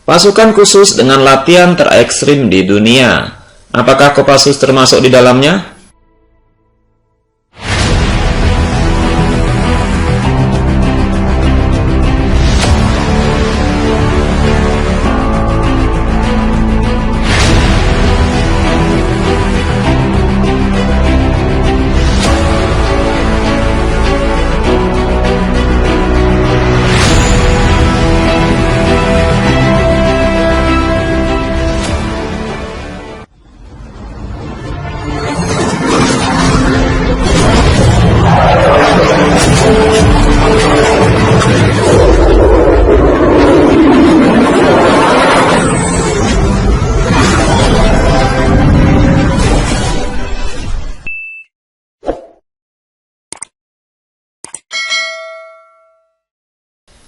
Pasukan khusus dengan latihan terekstrim di dunia. Apakah Kopassus termasuk di dalamnya?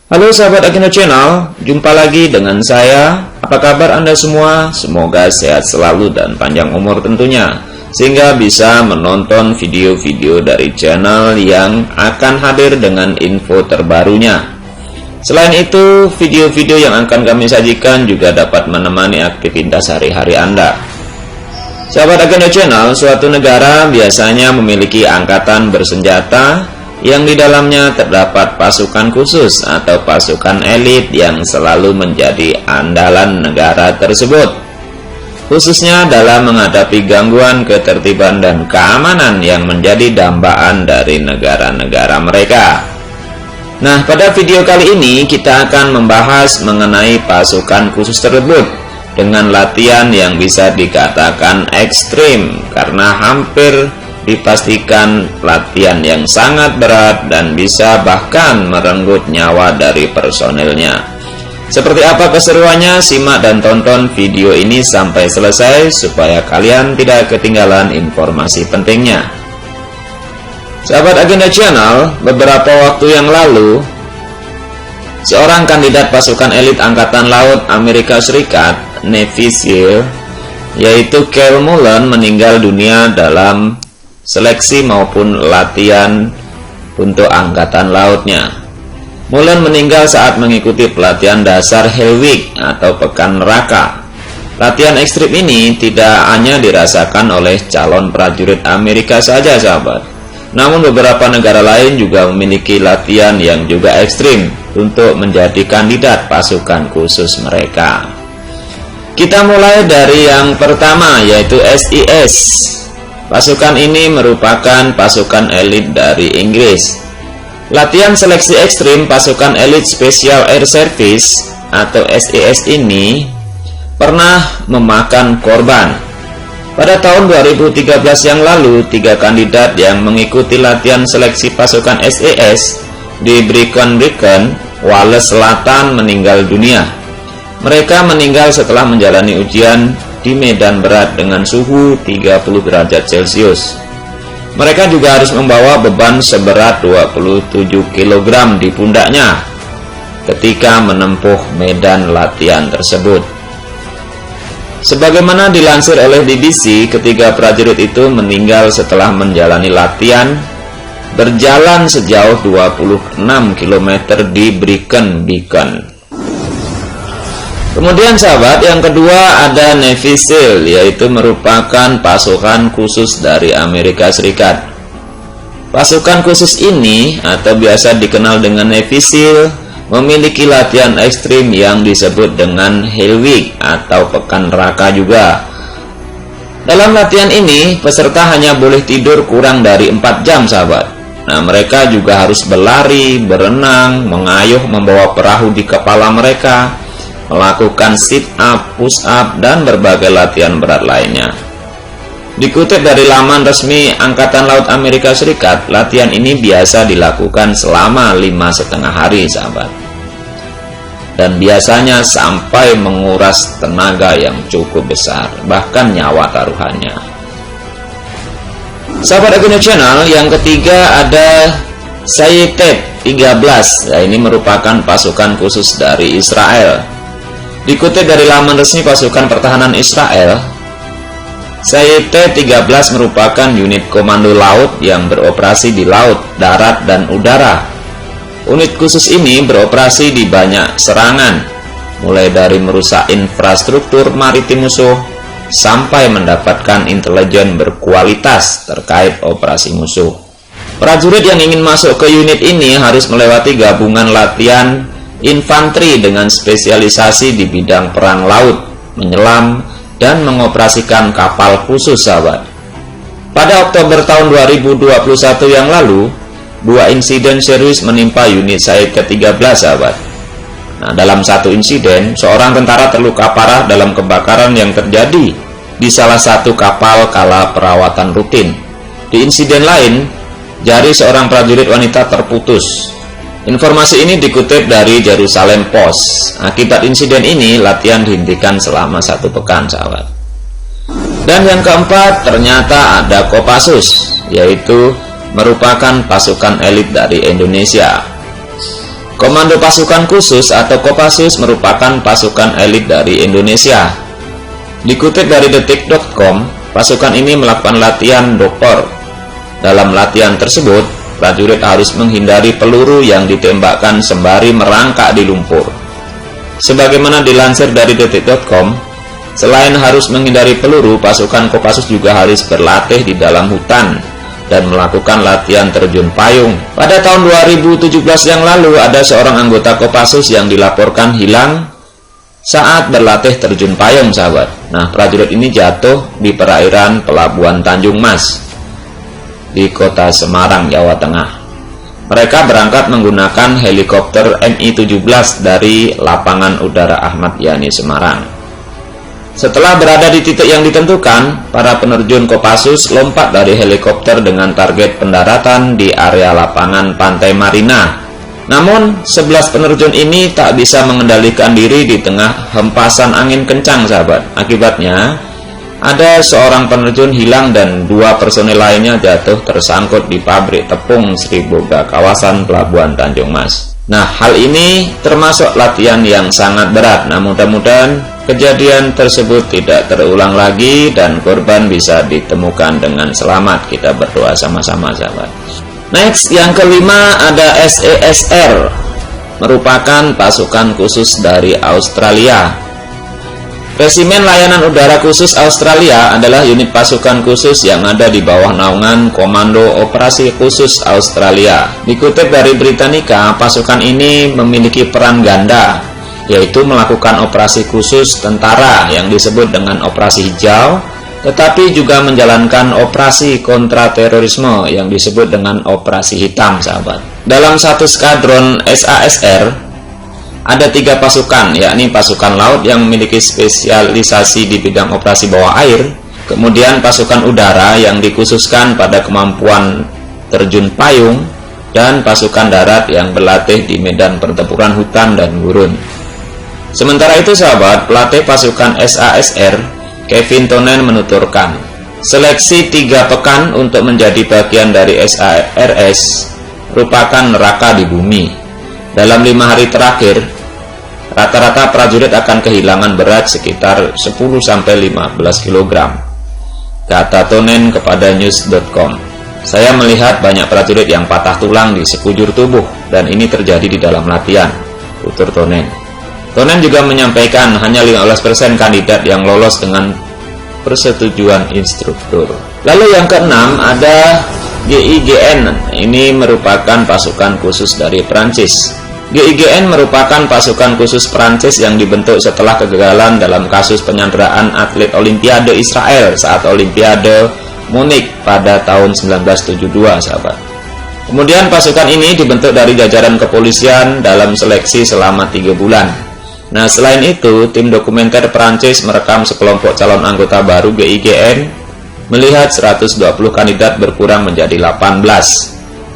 Halo sahabat Agenda Channel, jumpa lagi dengan saya. Apa kabar Anda semua? Semoga sehat selalu dan panjang umur tentunya, sehingga bisa menonton video-video dari channel yang akan hadir dengan info terbarunya. Selain itu, video-video yang akan kami sajikan juga dapat menemani aktivitas hari-hari Anda. Sahabat Agenda Channel, suatu negara biasanya memiliki angkatan bersenjata yang di dalamnya terdapat pasukan khusus atau pasukan elit yang selalu menjadi andalan negara tersebut, khususnya dalam menghadapi gangguan ketertiban dan keamanan yang menjadi dambaan dari negara-negara mereka. Nah, pada video kali ini kita akan membahas mengenai pasukan khusus tersebut dengan latihan yang bisa dikatakan ekstrim karena hampir dipastikan latihan yang sangat berat dan bisa bahkan merenggut nyawa dari personelnya. Seperti apa keseruannya? Simak dan tonton video ini sampai selesai supaya kalian tidak ketinggalan informasi pentingnya. Sahabat Agenda Channel, beberapa waktu yang lalu seorang kandidat pasukan elit Angkatan Laut Amerika Serikat, Navy SEAL, yaitu Kyle Mullen, meninggal dunia dalam seleksi maupun latihan untuk angkatan lautnya. Mullen meninggal saat mengikuti pelatihan dasar Hell Week atau Pekan Neraka. Latihan ekstrim ini tidak hanya dirasakan oleh calon prajurit Amerika saja, sahabat. Namun beberapa negara lain juga memiliki latihan yang juga ekstrim untuk menjadi kandidat pasukan khusus mereka. Kita mulai dari yang pertama, yaitu SES. Pasukan ini merupakan pasukan elit dari Inggris. Latihan seleksi ekstrim pasukan elit Special Air Service atau SES ini pernah memakan korban. Pada tahun 2013 yang lalu, 3 kandidat yang mengikuti latihan seleksi pasukan SES di Brecon, Wales Selatan meninggal dunia. Mereka meninggal setelah menjalani ujian di medan berat dengan suhu 30 derajat Celcius. Mereka juga harus membawa beban seberat 27 kg di pundaknya ketika menempuh medan latihan tersebut. Sebagaimana dilansir oleh BBC, ketiga prajurit itu meninggal setelah menjalani latihan berjalan sejauh 26 km di Brecon. Kemudian sahabat, yang kedua ada Navy SEAL, yaitu merupakan pasukan khusus dari Amerika Serikat. Pasukan khusus ini atau biasa dikenal dengan Navy SEAL memiliki latihan ekstrim yang disebut dengan Hell Week atau Pekan Neraka juga. Dalam latihan ini, peserta hanya boleh tidur kurang dari 4 jam, sahabat. Nah, mereka juga harus berlari, berenang, mengayuh membawa perahu di kepala mereka, melakukan sit up, push up, dan berbagai latihan berat lainnya. Dikutip dari laman resmi Angkatan Laut Amerika Serikat, latihan ini biasa dilakukan selama 5,5 hari, sahabat. Dan biasanya sampai menguras tenaga yang cukup besar, bahkan nyawa taruhannya. Sahabat Agenda Channel, yang ketiga ada Sayeret 13. Nah, ini merupakan pasukan khusus dari Israel. Dikutip dari laman resmi pasukan pertahanan Israel, Sayeret 13 merupakan unit komando laut yang beroperasi di laut, darat, dan udara. Unit khusus ini beroperasi di banyak serangan, mulai dari merusak infrastruktur maritim musuh sampai mendapatkan intelijen berkualitas terkait operasi musuh. Prajurit yang ingin masuk ke unit ini harus melewati gabungan latihan infanteri dengan spesialisasi di bidang perang laut, menyelam, dan mengoperasikan kapal khusus, sahabat. Pada Oktober tahun 2021 yang lalu, 2 insiden serius menimpa unit Said ke-13, sahabat. Nah, dalam satu insiden, seorang tentara terluka parah dalam kebakaran yang terjadi di salah satu kapal kala perawatan rutin. Di insiden lain, jari seorang prajurit wanita terputus. Informasi ini dikutip dari Jerusalem Post. Akibat insiden ini, latihan dihentikan selama 1 pekan, sahabat. Dan yang keempat, ternyata ada Kopassus, yaitu merupakan pasukan elit dari Indonesia. Komando Pasukan Khusus atau Kopassus merupakan pasukan elit dari Indonesia. Dikutip dari detik.com, pasukan ini melakukan latihan doktor. Dalam latihan tersebut, prajurit harus menghindari peluru yang ditembakkan sembari merangkak di lumpur. Sebagaimana dilansir dari detik.com, selain harus menghindari peluru, pasukan Kopassus juga harus berlatih di dalam hutan dan melakukan latihan terjun payung. Pada tahun 2017 yang lalu, ada seorang anggota Kopassus yang dilaporkan hilang saat berlatih terjun payung, sahabat. Nah, prajurit ini jatuh di perairan Pelabuhan Tanjung Mas di kota Semarang, Jawa Tengah. Mereka berangkat menggunakan helikopter Mi-17 dari Lapangan Udara Ahmad Yani Semarang. Setelah berada di titik yang ditentukan, para penerjun Kopassus lompat dari helikopter dengan target pendaratan di area lapangan Pantai Marina. Namun, 11 penerjun ini tak bisa mengendalikan diri di tengah hempasan angin kencang, sahabat. Akibatnya, ada seorang penerjun hilang dan 2 personel lainnya jatuh tersangkut di pabrik tepung Sri Boga, kawasan Pelabuhan Tanjung Mas. Nah, hal ini termasuk latihan yang sangat berat. Nah, mudah-mudahan kejadian tersebut tidak terulang lagi dan korban bisa ditemukan dengan selamat. Kita berdoa sama-sama, sahabat. Next, yang kelima ada SESR, merupakan pasukan khusus dari Australia. Resimen Layanan Udara Khusus Australia adalah unit pasukan khusus yang ada di bawah naungan Komando Operasi Khusus Australia. Dikutip dari Britannica, pasukan ini memiliki peran ganda, yaitu melakukan operasi khusus tentara yang disebut dengan Operasi Hijau, tetapi juga menjalankan operasi kontraterorisme yang disebut dengan Operasi Hitam, sahabat. Dalam satu skadron SASR, ada 3 pasukan, yakni pasukan laut yang memiliki spesialisasi di bidang operasi bawah air, kemudian pasukan udara yang dikhususkan pada kemampuan terjun payung, dan pasukan darat yang berlatih di medan pertempuran hutan dan gurun. Sementara itu, sahabat, pelatih pasukan SASR, Kevin Tonen, menuturkan, seleksi 3 pekan untuk menjadi bagian dari SARS merupakan neraka di bumi. Dalam 5 hari terakhir, rata-rata prajurit akan kehilangan berat sekitar 10-15 kg. Kata Tonen kepada news.com, saya melihat banyak prajurit yang patah tulang di sekujur tubuh dan ini terjadi di dalam latihan, tutur Tonen. Tonen juga menyampaikan hanya 15% kandidat yang lolos dengan persetujuan instruktur. Lalu yang keenam ada GIGN, ini merupakan pasukan khusus dari Prancis. GIGN merupakan pasukan khusus Prancis yang dibentuk setelah kegagalan dalam kasus penyanderaan atlet Olimpiade Israel saat Olimpiade Munich pada tahun 1972, sahabat. Kemudian pasukan ini dibentuk dari jajaran kepolisian dalam seleksi selama 3 bulan. Nah, selain itu, tim dokumenter Prancis merekam sekelompok calon anggota baru GIGN melihat 120 kandidat berkurang menjadi 18.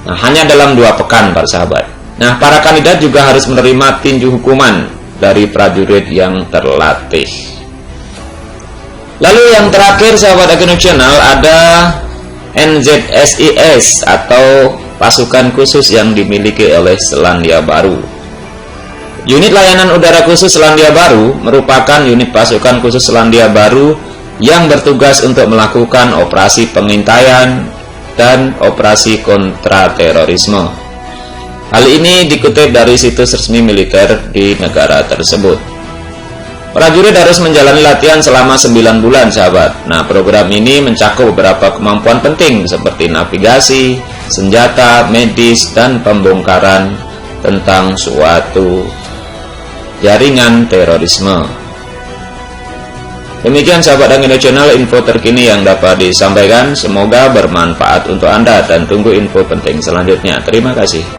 Nah, hanya dalam 2 pekan, para sahabat. Nah, para kandidat juga harus menerima tinju hukuman dari prajurit yang terlatih. Lalu yang terakhir, sahabat Ageno Channel, ada NZSIS atau pasukan khusus yang dimiliki oleh Selandia Baru. Unit Layanan Udara Khusus Selandia Baru merupakan unit pasukan khusus Selandia Baru yang bertugas untuk melakukan operasi pengintaian dan operasi kontraterorisme. Hal ini dikutip dari situs resmi militer di negara tersebut. Prajurit harus menjalani latihan selama 9 bulan, sahabat. Nah, program ini mencakup beberapa kemampuan penting seperti navigasi, senjata, medis, dan pembongkaran tentang suatu jaringan terorisme. Demikian sahabat Agenda Channel, info terkini yang dapat disampaikan. Semoga bermanfaat untuk Anda dan tunggu info penting selanjutnya. Terima kasih.